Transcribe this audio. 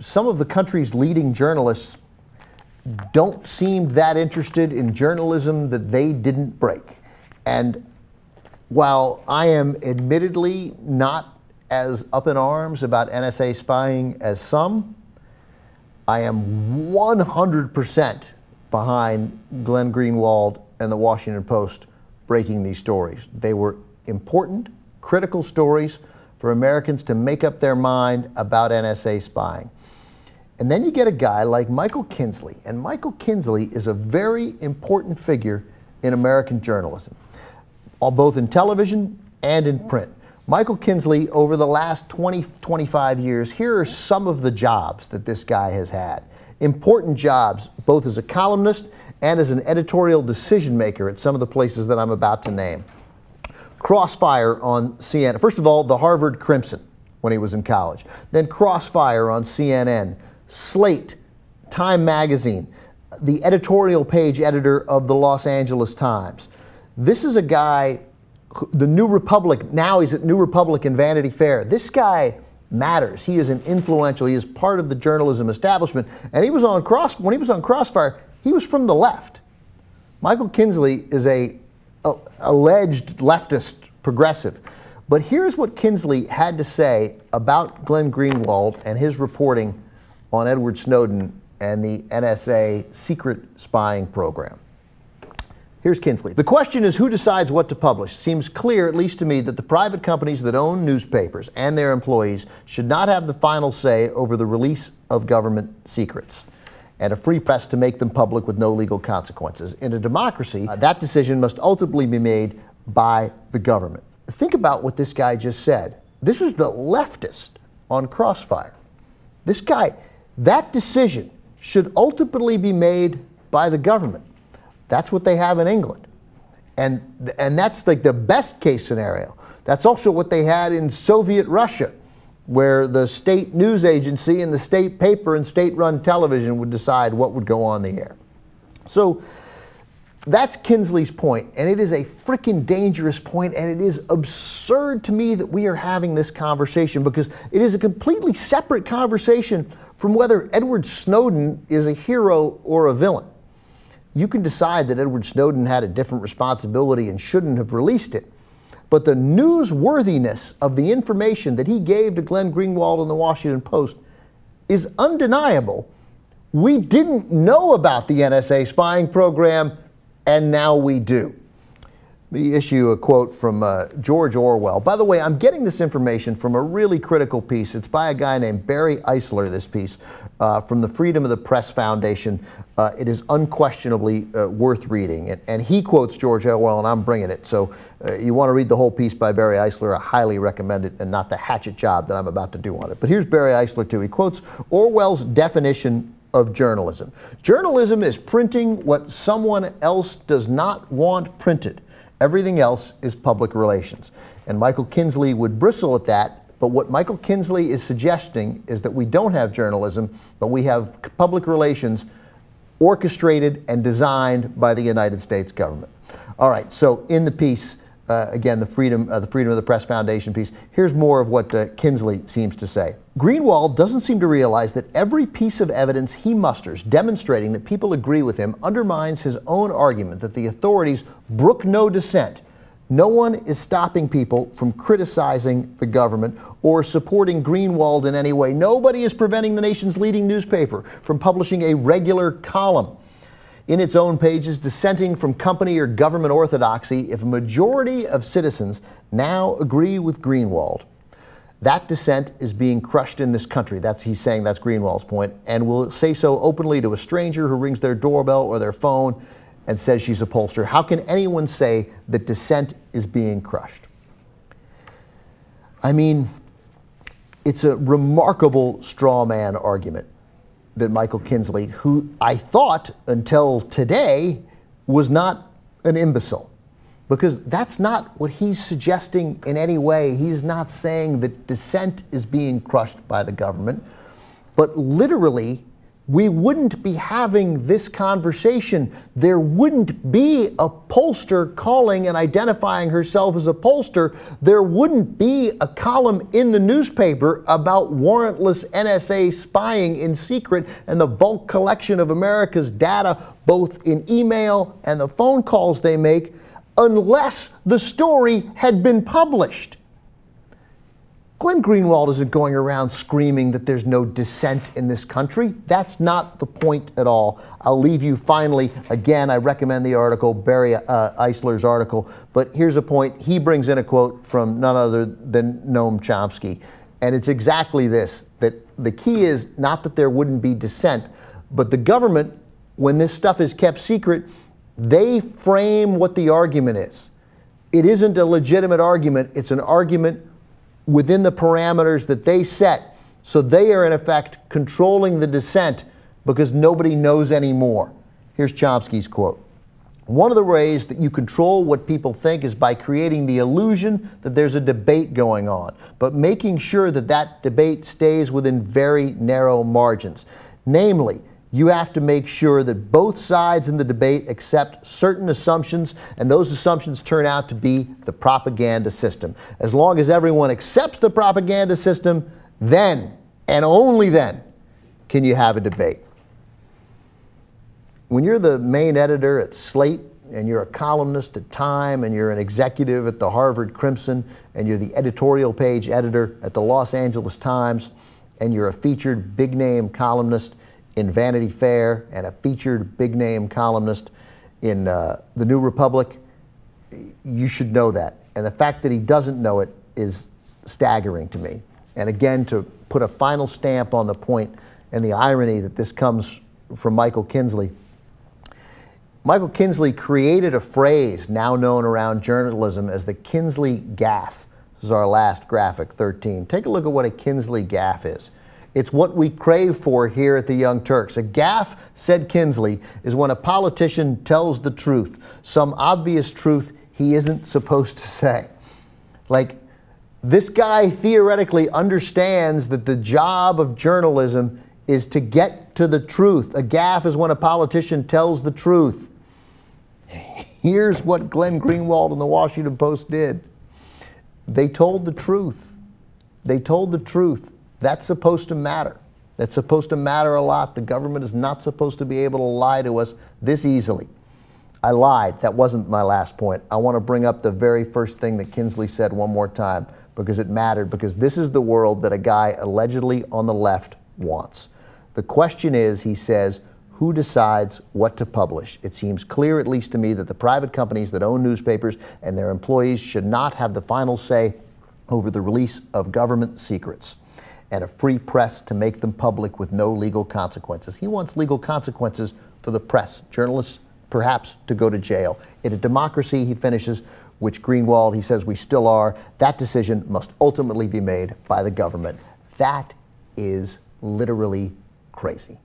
some of the country's leading journalists don't seem that interested in journalism that they didn't break. And while I am admittedly not as up in arms about NSA spying as some, I am 100% behind Glenn Greenwald and the Washington Post breaking these stories. They were important, critical stories for Americans to make up their mind about NSA spying. And then you get a guy like Michael Kinsley, and Michael Kinsley is a very important figure in American journalism, both in television and in print. Michael Kinsley, over the last 25 years, here are some of the jobs that this guy has had. Important jobs, both as a columnist and as an editorial decision maker at some of the places that I'm about to name. Crossfire on CNN. First of all, the Harvard Crimson when he was in college. Then Crossfire on CNN. Slate, Time Magazine, the editorial page editor of the Los Angeles Times. This is a guy, the New Republic, now he's at New Republic and Vanity Fair. This guy matters. He is an influential, he is part of the journalism establishment. And he was on when he was on Crossfire, he was from the left. Michael Kinsley is a alleged leftist progressive. But here's what Kinsley had to say about Glenn Greenwald and his reporting on Edward Snowden and the NSA secret spying program. Here's Kinsley. The question is who decides what to publish. Seems clear, at least to me, that the private companies that own newspapers and their employees should not have the final say over the release of government secrets and a free press to make them public with no legal consequences. In a democracy, that decision must ultimately be made by the government. Think about what this guy just said. This is the leftist on Crossfire. This guy, that decision should ultimately be made by the government. That's what they have in England. And that's like the best case scenario. That's also what they had in Soviet Russia, where the state news agency and the state paper and state-run television would decide what would go on the air. So that's Kinsley's point, and it is a freaking dangerous point, and it is absurd to me that we are having this conversation because it is a completely separate conversation from whether Edward Snowden is a hero or a villain. You can decide that Edward Snowden had a different responsibility and shouldn't have released it, but the newsworthiness of the information that he gave to Glenn Greenwald and the Washington Post is undeniable. We didn't know about the NSA spying program, and now we do. Let me issue a quote from George Orwell. By the way, I'm getting this information from a really critical piece. It's by a guy named Barry Eisler, this piece, from the Freedom of the Press Foundation. It is unquestionably worth reading. And he quotes George Orwell, and I'm bringing it. So you want to read the whole piece by Barry Eisler, I highly recommend it, and not the hatchet job that I'm about to do on it. But here's Barry Eisler, too. He quotes Orwell's definition of journalism. Journalism is printing what someone else does not want printed. Everything else is public relations. And Michael Kinsley would bristle at that, but what Michael Kinsley is suggesting is that we don't have journalism, but we have public relations orchestrated and designed by the United States government. All right, so in the piece, again, the Freedom of the Press Foundation piece, here's more of what Kinsley seems to say. Greenwald doesn't seem to realize that every piece of evidence he musters demonstrating that people agree with him undermines his own argument that the authorities brook no dissent. No one is stopping people from criticizing the government or supporting Greenwald in any way. Nobody is preventing the nation's leading newspaper from publishing a regular column in its own pages dissenting from company or government orthodoxy if a majority of citizens now agree with Greenwald. That dissent is being crushed in this country. He's saying that's Greenwald's point, and will say so openly to a stranger who rings their doorbell or their phone and says she's a pollster. How can anyone say that dissent is being crushed? I mean, it's a remarkable straw man argument that Michael Kinsley, who I thought until today was not an imbecile, because that's not what he's suggesting in any way. He's not saying that dissent is being crushed by the government, but literally we wouldn't be having this conversation. There wouldn't be a pollster calling and identifying herself as a pollster. There wouldn't be a column in the newspaper about warrantless NSA spying in secret and the bulk collection of America's data, both in email and the phone calls they make, unless the story had been published. Glenn Greenwald isn't going around screaming that there's no dissent in this country. That's not the point at all. I'll leave you finally, again, I recommend the article, Barry Eisler's article, but here's a point. He brings in a quote from none other than Noam Chomsky, and it's exactly this, that the key is not that there wouldn't be dissent, but the government, when this stuff is kept secret, they frame what the argument is. It isn't a legitimate argument, it's an argument within the parameters that they set. So they are in effect controlling the dissent because nobody knows anymore. Here's Chomsky's quote. One of the ways that you control what people think is by creating the illusion that there's a debate going on, but making sure that that debate stays within very narrow margins. Namely, you have to make sure that both sides in the debate accept certain assumptions, and those assumptions turn out to be the propaganda system. As long as everyone accepts the propaganda system, then, and only then, can you have a debate. When you're the main editor at Slate, and you're a columnist at Time, and you're an executive at the Harvard Crimson, and you're the editorial page editor at the Los Angeles Times, and you're a featured big-name columnist in Vanity Fair and a featured big-name columnist in the New Republic, you should know that. And the fact that he doesn't know it is staggering to me. And again, to put a final stamp on the point and the irony that this comes from Michael Kinsley. Michael Kinsley created a phrase now known around journalism as the Kinsley gaffe. This is our last graphic, 13. Take a look at what a Kinsley gaffe is. It's what we crave for here at the Young Turks. A gaffe, said Kinsley, is when a politician tells the truth, some obvious truth he isn't supposed to say. Like, this guy theoretically understands that the job of journalism is to get to the truth. A gaffe is when a politician tells the truth. Here's what Glenn Greenwald and the Washington Post did. They told the truth. They told the truth. That's supposed to matter. That's supposed to matter a lot. The government is not supposed to be able to lie to us this easily. I lied. That wasn't my last point. I want to bring up the very first thing that Kinsley said one more time because it mattered, because this is the world that a guy allegedly on the left wants. The question is, he says, who decides what to publish? It seems clear, at least to me, that the private companies that own newspapers and their employees should not have the final say over the release of government secrets and a free press to make them public with no legal consequences. He wants legal consequences for the press, journalists perhaps to go to jail. In a democracy, he finishes, which Greenwald, he says we still are, that decision must ultimately be made by the government. That is literally crazy.